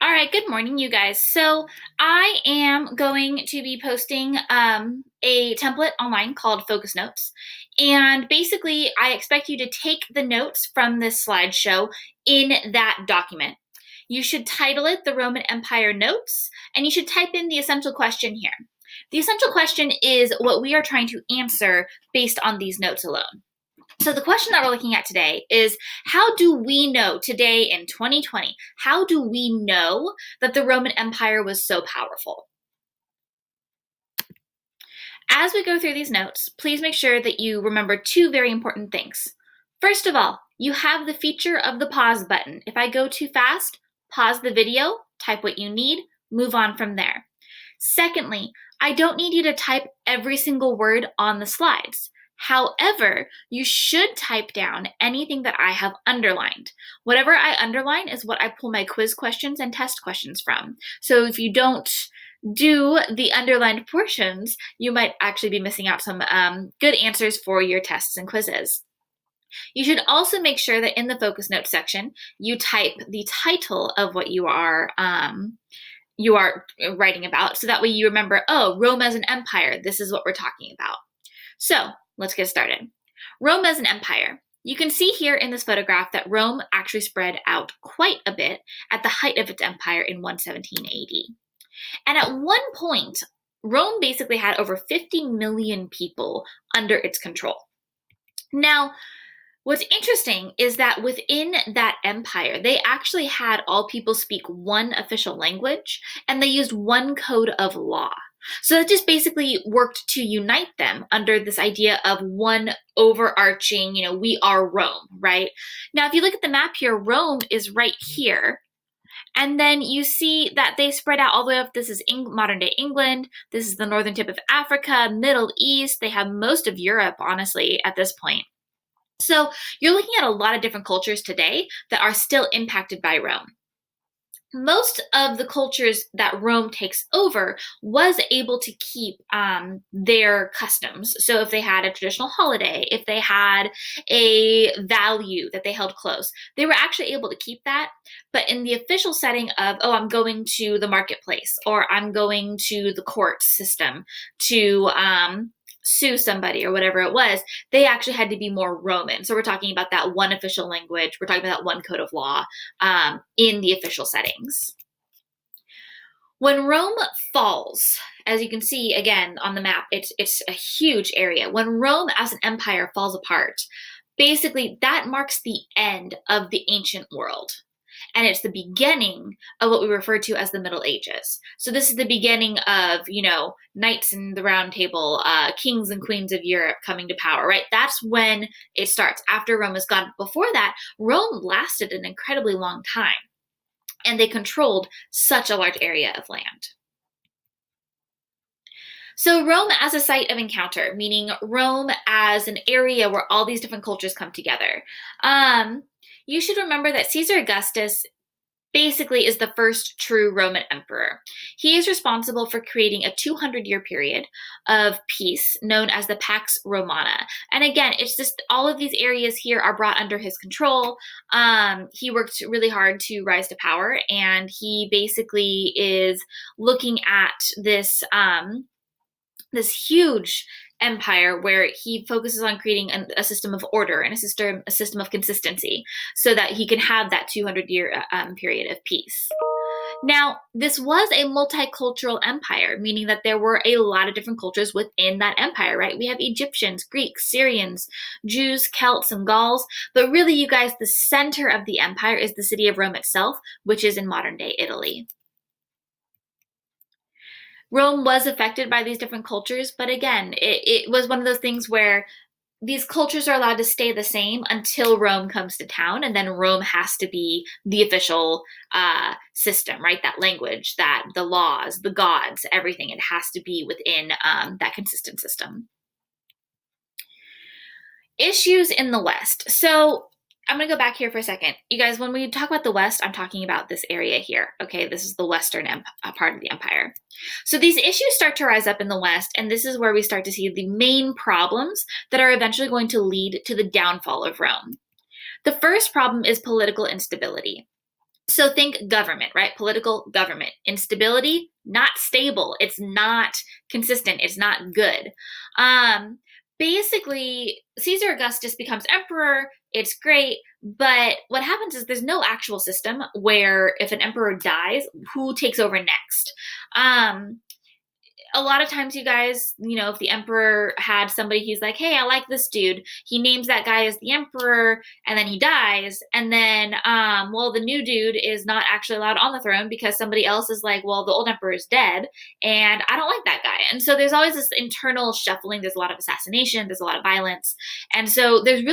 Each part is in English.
All right, good morning, you guys. So I am going to be posting a template online called Focus Notes. And basically, I expect you to take the notes from this slideshow in that document. You should title it the Roman Empire Notes, and you should type in the essential question here. The essential question is what we are trying to answer based on these notes alone. So the question that we're looking at today is, how do we know today in 2020, how do we know that the Roman Empire was so powerful? As we go through these notes, please make sure that you remember two very important things. First of all, you have the feature of the pause button. If I go too fast, pause the video, type what you need, move on from there. Secondly, I don't need you to type every single word on the slides. However, you should type down anything that I have underlined. Whatever I underline is what I pull my quiz questions and test questions from. So if you don't do the underlined portions, you might actually be missing out some good answers for your tests and quizzes. You should also make sure that in the focus notes section, you type the title of what you are writing about, so that way you remember, oh, Rome as an empire, this is what we're talking about. So let's get started. Rome as an empire. You can see here in this photograph that Rome actually spread out quite a bit at the height of its empire in 117 AD. And at one point, Rome basically had over 50 million people under its control. Now, what's interesting is that within that empire, they actually had all people speak one official language, and they used one code of law. So that just basically worked to unite them under this idea of one overarching, we are Rome, right? Now, if you look at the map here, Rome is right here. And then you see that they spread out all the way up. This is modern day England. This is the northern tip of Africa, Middle East. They have most of Europe, honestly, at this point. So you're looking at a lot of different cultures today that are still impacted by Rome. Most of the cultures that Rome takes over was able to keep their customs. So if they had a traditional holiday, if they had a value that they held close, they were actually able to keep that. But in the official setting of, oh, I'm going to the marketplace, or I'm going to the court system to sue somebody or whatever it was, they actually had to be more Roman. So we're talking about that one official language. We're talking about that one code of law in the official settings. When Rome falls, as you can see again on the map, it's a huge area. When Rome as an empire falls apart, basically that marks the end of the ancient world. And it's the beginning of what we refer to as the Middle Ages. So this is the beginning of, knights in the round table, kings and queens of Europe coming to power, right? That's when it starts, after Rome is gone. Before that, Rome lasted an incredibly long time, and they controlled such a large area of land. So Rome as a site of encounter, meaning Rome as an area where all these different cultures come together. You should remember that Caesar Augustus basically is the first true Roman emperor. He is responsible for creating a 200-year period of peace known as the Pax Romana. And again, it's just all of these areas here are brought under his control. He worked really hard to rise to power, and he basically is looking at this huge empire where he focuses on creating a system of order and a system of consistency, so that he can have that 200-year period of peace. Now, this was a multicultural empire, meaning that there were a lot of different cultures within that empire, right? We have Egyptians, Greeks, Syrians, Jews, Celts, and Gauls. But really, you guys, the center of the empire is the city of Rome itself, which is in modern-day Italy. Rome was affected by these different cultures, but again, it was one of those things where these cultures are allowed to stay the same until Rome comes to town, and then Rome has to be the official system, right? That language, that the laws, the gods, everything, it has to be within that consistent system. Issues in the West. So I'm going to go back here for a second. You guys, when we talk about the West, I'm talking about this area here. Okay, this is the western part of the empire. So these issues start to rise up in the West, and this is where we start to see the main problems that are eventually going to lead to the downfall of Rome. The first problem is political instability. So think government, right? Political government. Instability, not stable. It's not consistent. It's not good. Um, Basically, Caesar Augustus becomes emperor. It's great. But what happens is there's no actual system where if an emperor dies, who takes over next? Um, a lot of times, you guys, if the emperor had somebody, he's like, hey, I like this dude. He names that guy as the emperor, and then he dies. And then, well, the new dude is not actually allowed on the throne because somebody else is like, well, the old emperor is dead, and I don't like that guy. And so there's always this internal shuffling. There's a lot of assassination. There's a lot of violence. And so there's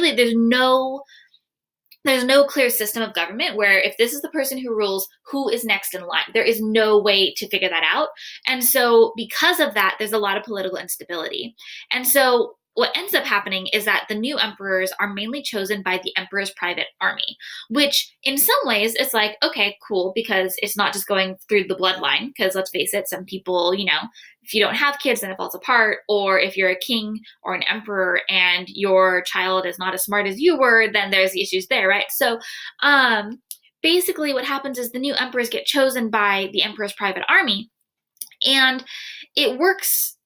no clear system of government where if this is the person who rules, who is next in line? There is no way to figure that out. And so because of that, there's a lot of political instability. And so what ends up happening is that the new emperors are mainly chosen by the emperor's private army, which in some ways it's like, okay, cool, because it's not just going through the bloodline. Because let's face it, some people, if you don't have kids, then it falls apart. Or if you're a king or an emperor and your child is not as smart as you were, then there's the issues there, right? So basically what happens is the new emperors get chosen by the emperor's private army. And it works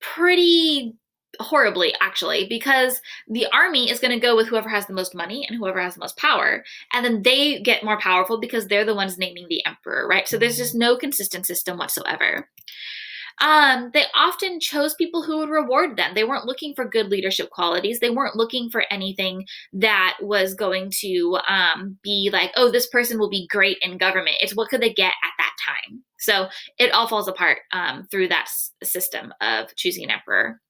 pretty horribly, actually, because the army is going to go with whoever has the most money and whoever has the most power, and then they get more powerful because they're the ones naming the emperor, right? So there's just no consistent system whatsoever. They often chose people who would reward them. They weren't looking for good leadership qualities. They weren't looking for anything that was going to be like, oh, this person will be great in government. It's what could they get at that time. So it all falls apart through that system of choosing an emperor.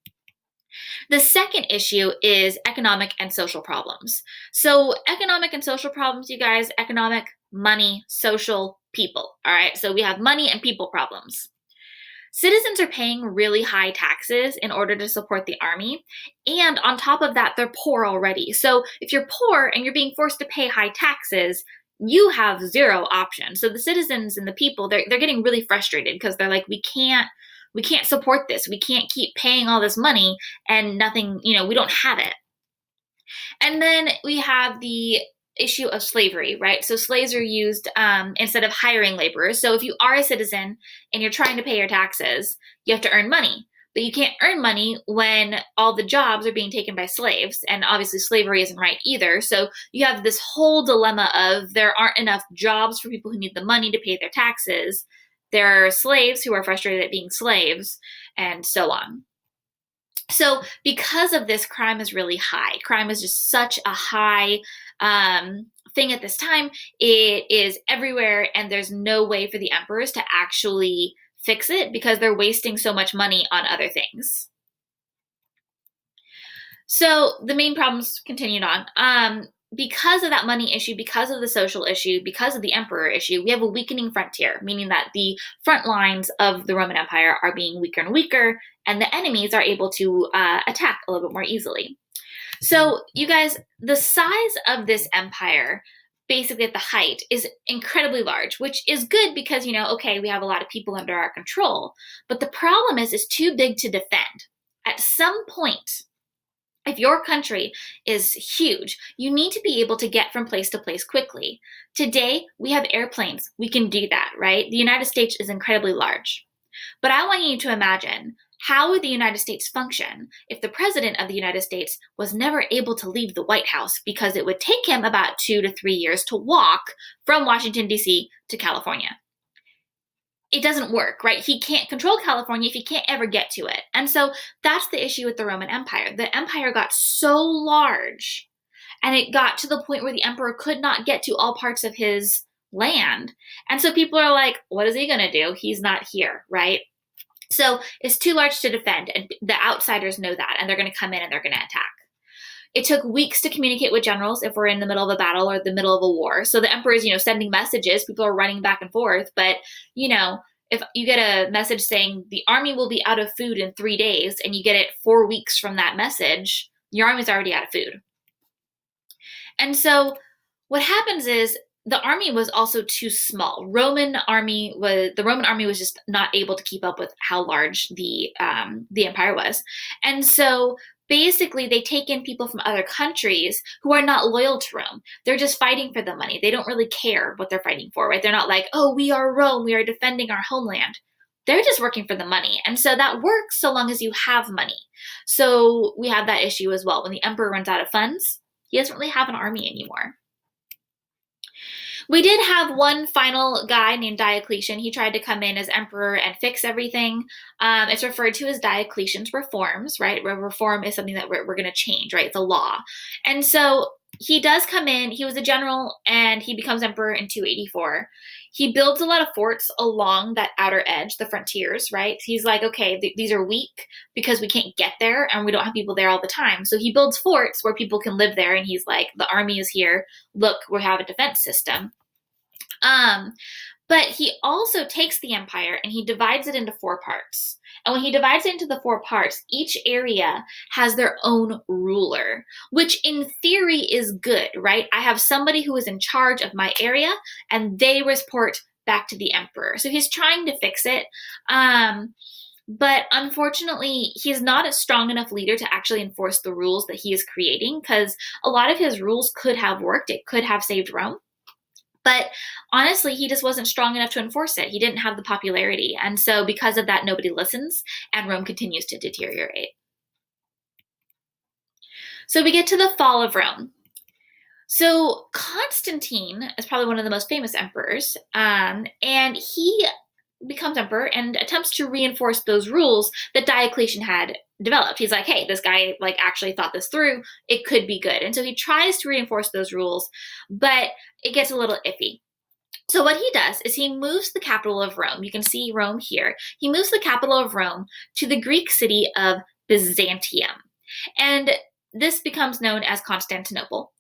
The second issue is economic and social problems. So economic and social problems, you guys, economic, money, social, people. All right, so we have money and people problems. Citizens are paying really high taxes in order to support the army. And on top of that, they're poor already. So if you're poor and you're being forced to pay high taxes, you have zero option. So the citizens and the people, they're getting really frustrated because they're like, we can't support this. We can't keep paying all this money and nothing, we don't have it. And then we have the issue of slavery, right? So slaves are used instead of hiring laborers. So if you are a citizen and you're trying to pay your taxes, you have to earn money. But you can't earn money when all the jobs are being taken by slaves. And obviously slavery isn't right either. So you have this whole dilemma of there aren't enough jobs for people who need the money to pay their taxes. There are slaves who are frustrated at being slaves, and so on. So because of this, crime is really high. Crime is just such a high thing at this time. It is everywhere, and there's no way for the emperors to actually fix it because they're wasting so much money on other things. So the main problems continued on. Because of that money issue, because of the social issue, because of the emperor issue, we have a weakening frontier, meaning that the front lines of the Roman Empire are being weaker and weaker, and the enemies are able to attack a little bit more easily. So, you guys, the size of this empire, basically at the height, is incredibly large, which is good because, okay, we have a lot of people under our control. But the problem is, it's too big to defend. At some point, if your country is huge, you need to be able to get from place to place quickly. Today, we have airplanes. We can do that, right? The United States is incredibly large. But I want you to imagine, how would the United States function if the president of the United States was never able to leave the White House because it would take him about 2 to 3 years to walk from Washington, D.C. to California? It doesn't work, right? He can't control California if he can't ever get to it. And so that's the issue with the Roman Empire. The empire got so large, and it got to the point where the emperor could not get to all parts of his land. And so people are like, what is he going to do? He's not here, right? So it's too large to defend, and the outsiders know that, and they're going to come in and they're going to attack. It took weeks to communicate with generals if we're in the middle of a battle or the middle of a war. So the emperor is, sending messages. People are running back and forth. But, if you get a message saying the army will be out of food in 3 days and you get it 4 weeks from that message, your army's already out of food. And so what happens is the army was also too small. The Roman army was just not able to keep up with how large the empire was. And so basically they take in people from other countries who are not loyal to Rome. They're just fighting for the money. They don't really care what they're fighting for, right? They're not like, oh, we are Rome, we are defending our homeland. They're just working for the money. And so that works so long as you have money. So we have that issue as well. When the emperor runs out of funds, he doesn't really have an army anymore. We did have one final guy named Diocletian. He tried to come in as emperor and fix everything. It's referred to as Diocletian's reforms, right? Reform is something that we're going to change, right? It's a law. And so he does come in. He was a general and he becomes emperor in 284. He builds a lot of forts along that outer edge, the frontiers, right? He's like, okay, these are weak because we can't get there and we don't have people there all the time. So he builds forts where people can live there. And he's like, the army is here. Look, we have a defense system. But he also takes the empire and he divides it into 4 parts. And when he divides it into the 4 parts, each area has their own ruler, which in theory is good, right? I have somebody who is in charge of my area and they report back to the emperor. So he's trying to fix it. But unfortunately, he's not a strong enough leader to actually enforce the rules that he is creating, because a lot of his rules could have worked. It could have saved Rome. But honestly, he just wasn't strong enough to enforce it. He didn't have the popularity. And so because of that, nobody listens and Rome continues to deteriorate. So we get to the fall of Rome. So Constantine is probably one of the most famous emperors, and he becomes emperor and attempts to reinforce those rules that Diocletian had developed. He's like, hey, this guy like actually thought this through. It could be good. And so he tries to reinforce those rules, but it gets a little iffy. So what he does is he moves the capital of Rome. You can see Rome here. He moves the capital of Rome to the Greek city of Byzantium. And this becomes known as Constantinople.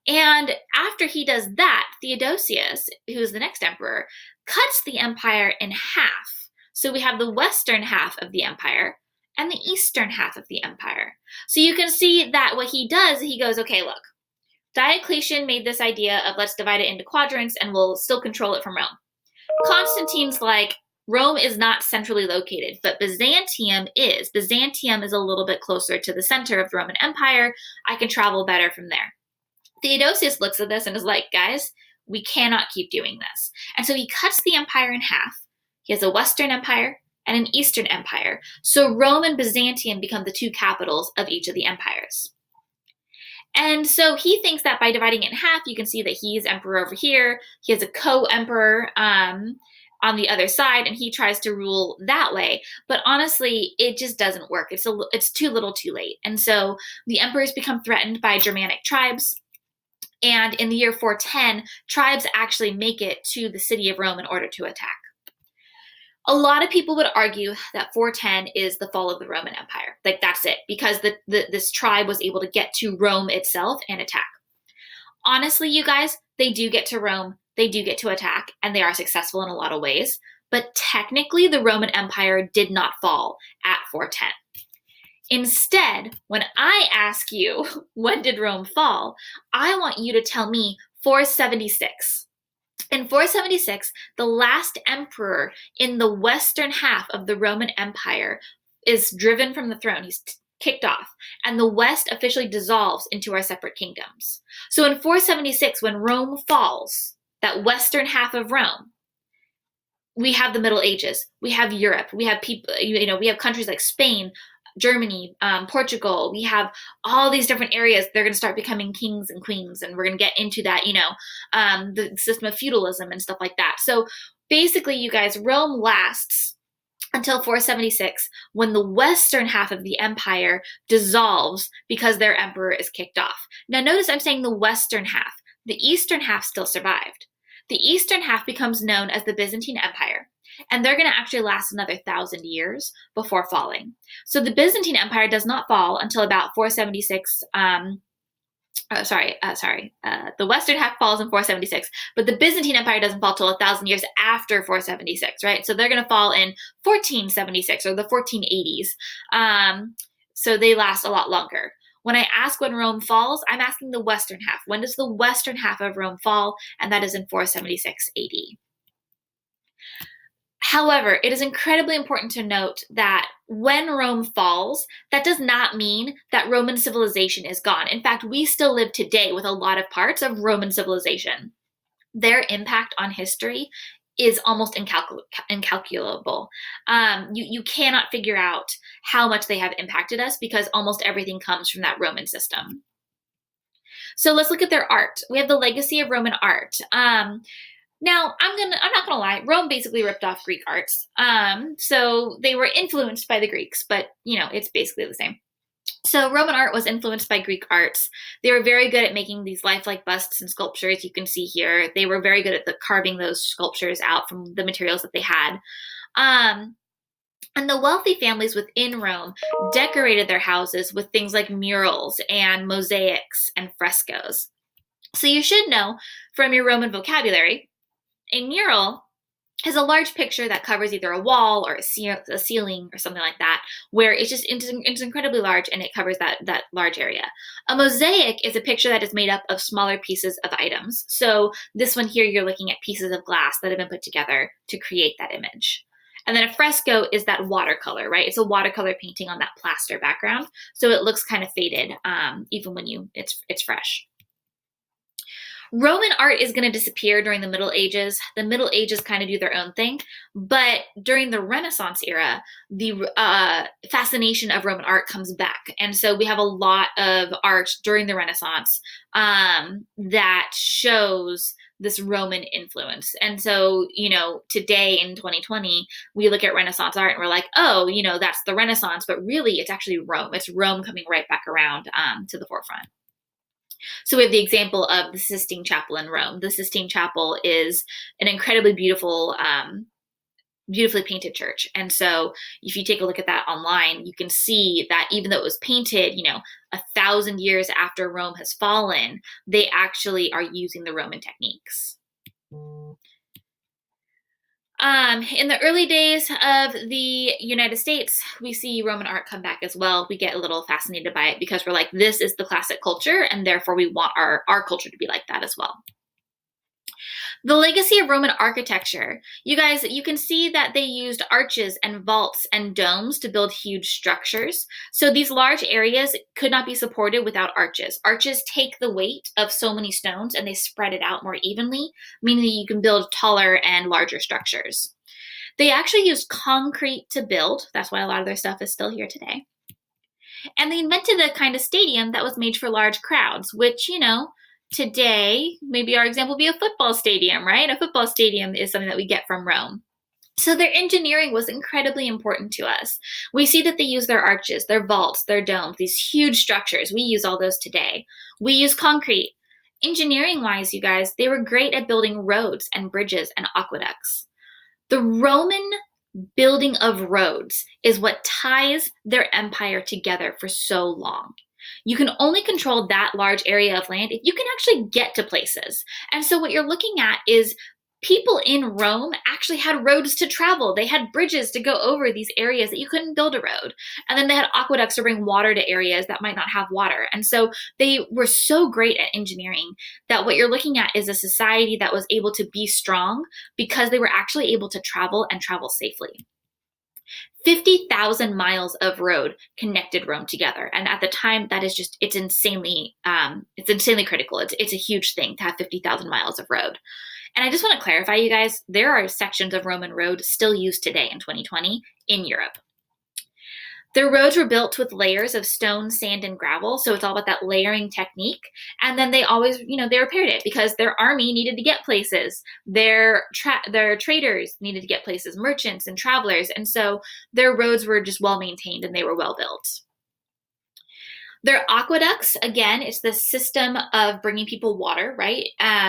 And after he does that, Theodosius, who is the next emperor, cuts the empire in half. So we have the western half of the empire and the eastern half of the empire. So you can see that what he does, he goes, okay, look, Diocletian made this idea of let's divide it into quadrants and we'll still control it from Rome. Constantine's like, Rome is not centrally located, but Byzantium is. Byzantium is a little bit closer to the center of the Roman Empire. I can travel better from there. Theodosius looks at this and is like, guys, we cannot keep doing this. And so he cuts the empire in half. He has a Western Empire and an Eastern Empire. So Rome and Byzantium become the 2 capitals of each of the empires. And so he thinks that by dividing it in half, you can see that he's emperor over here. He has a co-emperor on the other side, and he tries to rule that way. But honestly, it just doesn't work. It's too little too late. And so the emperors become threatened by Germanic tribes. And in the year 410, tribes actually make it to the city of Rome in order to attack. A lot of people would argue that 410 is the fall of the Roman Empire. Like, that's it, because this tribe was able to get to Rome itself and attack. Honestly, you guys, they do get to Rome, they do get to attack, and they are successful in a lot of ways. But technically, the Roman Empire did not fall at 410. Instead, when I ask you, when did Rome fall? I want you to tell me 476. In 476, the last emperor in the western half of the Roman Empire is driven from the throne. He's kicked off, and the West officially dissolves into our separate kingdoms. So in 476, when Rome falls, that western half of Rome, we have the Middle Ages, we have Europe, we have people, we have countries like Spain, Germany, Portugal. We have all these different areas. They're going to start becoming kings and queens, and we're going to get into that, the system of feudalism and stuff like that. So basically, you guys, Rome lasts until 476, when the western half of the empire dissolves because their emperor is kicked off. Now notice I'm saying the western half. The eastern half still survived. The eastern half becomes known as the Byzantine Empire. And they're going to actually last another 1,000 years before falling. So the Byzantine Empire does not fall until about 476. The Western half falls in 476, but the Byzantine Empire doesn't fall till 1,000 years after 476, right? So they're going to fall in 1476 or the 1480s. So they last a lot longer. When I ask when Rome falls, I'm asking the Western half. When does the Western half of Rome fall? And that is in 476 AD. However, it is incredibly important to note that when Rome falls, that does not mean that Roman civilization is gone. In fact, we still live today with a lot of parts of Roman civilization. Their impact on history is almost incalculable. You cannot figure out how much they have impacted us because almost everything comes from that Roman system. So let's look at their art. We have the legacy of Roman art. Now, I'm not gonna lie, Rome basically ripped off Greek arts. So they were influenced by the Greeks, but it's basically the same. So Roman art was influenced by Greek arts. They were very good at making these lifelike busts and sculptures you can see here. They were very good at carving those sculptures out from the materials that they had. And the wealthy families within Rome decorated their houses with things like murals and mosaics and frescoes. So you should know from your Roman vocabulary, a mural is a large picture that covers either a wall or a ceiling or something like that, where it's incredibly large and it covers that large area. A mosaic is a picture that is made up of smaller pieces of items. So this one here, you're looking at pieces of glass that have been put together to create that image. And then a fresco is that watercolor, right? It's a watercolor painting on that plaster background, so it looks kind of faded, even when it's fresh. Roman art is going to disappear during the Middle Ages. The Middle Ages kind of do their own thing, but during the Renaissance era, the fascination of Roman art comes back. And so we have a lot of art during the Renaissance that shows this Roman influence. And so, today in 2020, we look at Renaissance art and we're like, oh, that's the Renaissance, but really it's actually Rome. It's Rome coming right back around to the forefront. So we have the example of the Sistine Chapel in Rome. The Sistine Chapel is an incredibly beautiful, beautifully painted church. And so if you take a look at that online, you can see that even though it was painted, 1,000 years after Rome has fallen, they actually are using the Roman techniques. In the early days of the United States, we see Roman art come back as well. We get a little fascinated by it because we're like, this is the classic culture, and therefore we want our culture to be like that as well. The legacy of Roman architecture. You guys, you can see that they used arches and vaults and domes to build huge structures. So these large areas could not be supported without arches. Arches take the weight of so many stones and they spread it out more evenly, meaning that you can build taller and larger structures. They actually used concrete to build. That's why a lot of their stuff is still here today. And they invented a kind of stadium that was made for large crowds, which, today, maybe our example would be a football stadium, right? A football stadium is something that we get from Rome. So their engineering was incredibly important to us. We see that they use their arches, their vaults, their domes, these huge structures. We use all those today. We use concrete. Engineering-wise, you guys, they were great at building roads and bridges and aqueducts. The Roman building of roads is what ties their empire together for so long. You can only control that large area of land if you can actually get to places. And so what you're looking at is people in Rome actually had roads to travel. They had bridges to go over these areas that you couldn't build a road. And then they had aqueducts to bring water to areas that might not have water. And so they were so great at engineering that what you're looking at is a society that was able to be strong because they were actually able to travel and travel safely. 50,000 miles of road connected Rome together. And at the time, that is just, it's insanely critical. It's a huge thing to have 50,000 miles of road. And I just want to clarify, you guys, there are sections of Roman road still used today in 2020 in Europe. Their roads were built with layers of stone, sand, and gravel. So it's all about that layering technique. And then they always, they repaired it because their army needed to get places. Their traders needed to get places, merchants and travelers. And so their roads were just well maintained and they were well built. Their aqueducts, again, it's the system of bringing people water, right?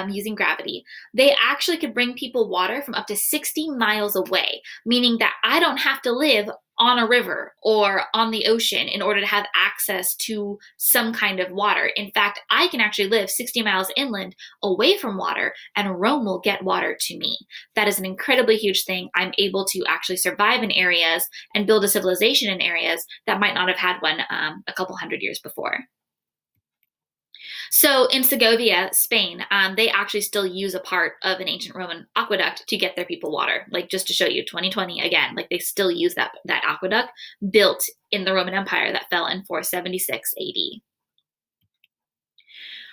Using gravity. They actually could bring people water from up to 60 miles away, meaning that I don't have to live on a river or on the ocean in order to have access to some kind of water. In fact, I can actually live 60 miles inland away from water and Rome will get water to me. That is an incredibly huge thing. I'm able to actually survive in areas and build a civilization in areas that might not have had one a couple hundred years before. So in Segovia, Spain, they actually still use a part of an ancient Roman aqueduct to get their people water. Like, just to show you, 2020 again, like they still use that aqueduct built in the Roman Empire that fell in 476 AD.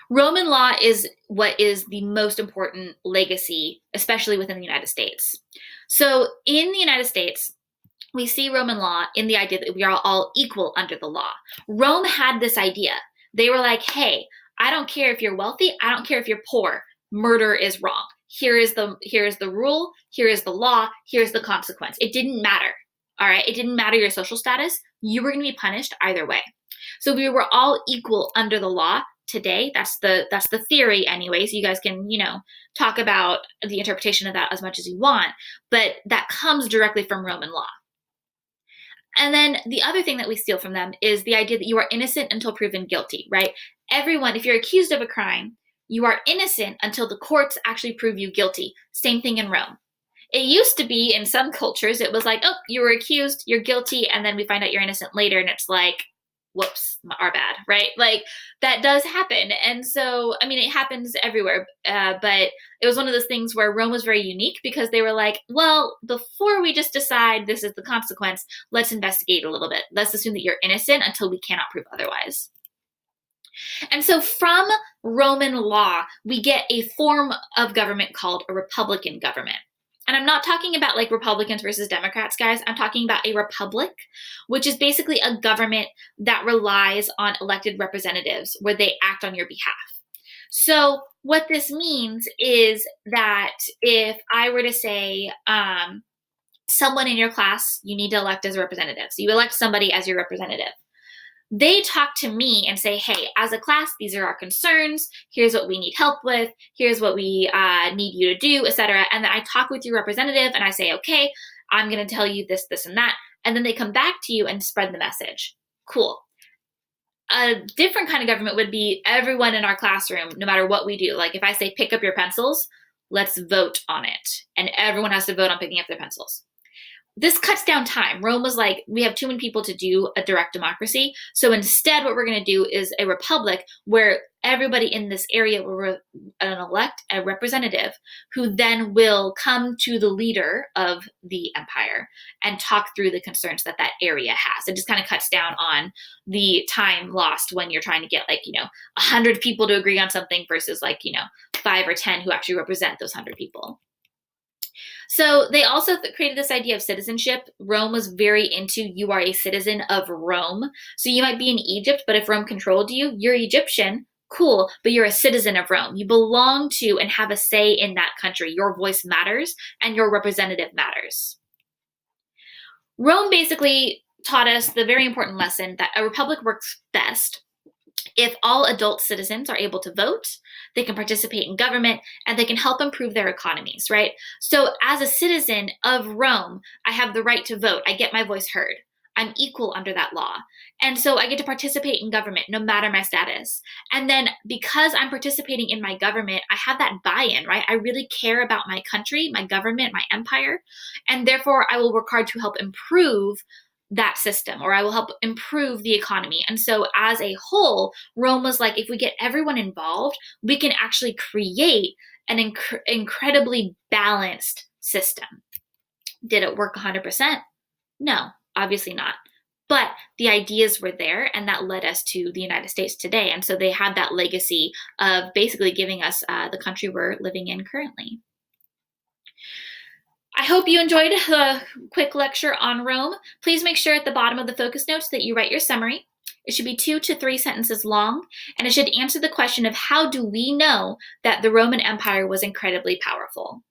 Roman law is what is the most important legacy, especially within the United States. So in the United States, we see Roman law in the idea that we are all equal under the law. Rome had this idea. They were like, hey, I don't care if you're wealthy, I don't care if you're poor, murder is wrong. Here is the rule, here is the law, here's the consequence. It didn't matter, all right? It didn't matter your social status. You were going to be punished either way. So we were all equal under the law. Today, that's the theory anyway, so you guys can, talk about the interpretation of that as much as you want, but that comes directly from Roman law. And then the other thing that we steal from them is the idea that you are innocent until proven guilty, right? Everyone, if you're accused of a crime, you are innocent until the courts actually prove you guilty. Same thing in Rome. It used to be in some cultures, it was like, oh, you were accused, you're guilty, and then we find out you're innocent later, and it's like, whoops, our bad, right? Like, that does happen. And so, I mean, it happens everywhere, but it was one of those things where Rome was very unique because they were like, well, before we just decide this is the consequence, let's investigate a little bit. Let's assume that you're innocent until we cannot prove otherwise. And so from Roman law, we get a form of government called a republican government. And I'm not talking about like Republicans versus Democrats, guys. I'm talking about a republic, which is basically a government that relies on elected representatives where they act on your behalf. So what this means is that if I were to say, someone in your class, you need to elect as a representative. So you elect somebody as your representative. They talk to me and say, hey, as a class, these are our concerns. Here's what we need help with. Here's what we need you to do, etc. And then I talk with your representative and I say, okay, I'm going to tell you this, this, and that. And then they come back to you and spread the message. Cool. A different kind of government would be everyone in our classroom, no matter what we do. Like if I say, pick up your pencils, let's vote on it. And everyone has to vote on picking up their pencils. This cuts down time. Rome was like, we have too many people to do a direct democracy. So instead, what we're going to do is a republic where everybody in this area will elect a representative who then will come to the leader of the empire and talk through the concerns that that area has. It just kind of cuts down on the time lost when you're trying to get 100 people to agree on something versus 5 or 10 who actually represent those 100 people. So they also created this idea of citizenship. Rome was very into you are a citizen of Rome. So you might be in Egypt, but if Rome controlled you, you're Egyptian, cool, but you're a citizen of Rome. You belong to and have a say in that country. Your voice matters and your representative matters. Rome basically taught us the very important lesson that a republic works best if all adult citizens are able to vote, they can participate in government, and they can help improve their economies, right? So as a citizen of Rome, I have the right to vote. I get my voice heard. I'm equal under that law. And so I get to participate in government no matter my status. And then because I'm participating in my government, I have that buy-in, right? I really care about my country, my government, my empire. And therefore, I will work hard to help improve that system, or I will help improve the economy. And so as a whole, Rome was like, if we get everyone involved, we can actually create an incredibly balanced system. Did it work 100%? No, obviously not. But the ideas were there, and that led us to the United States today. And so they had that legacy of basically giving us the country we're living in currently. I hope you enjoyed the quick lecture on Rome. Please make sure at the bottom of the focus notes that you write your summary. It should be 2 to 3 sentences long, and it should answer the question of how do we know that the Roman Empire was incredibly powerful?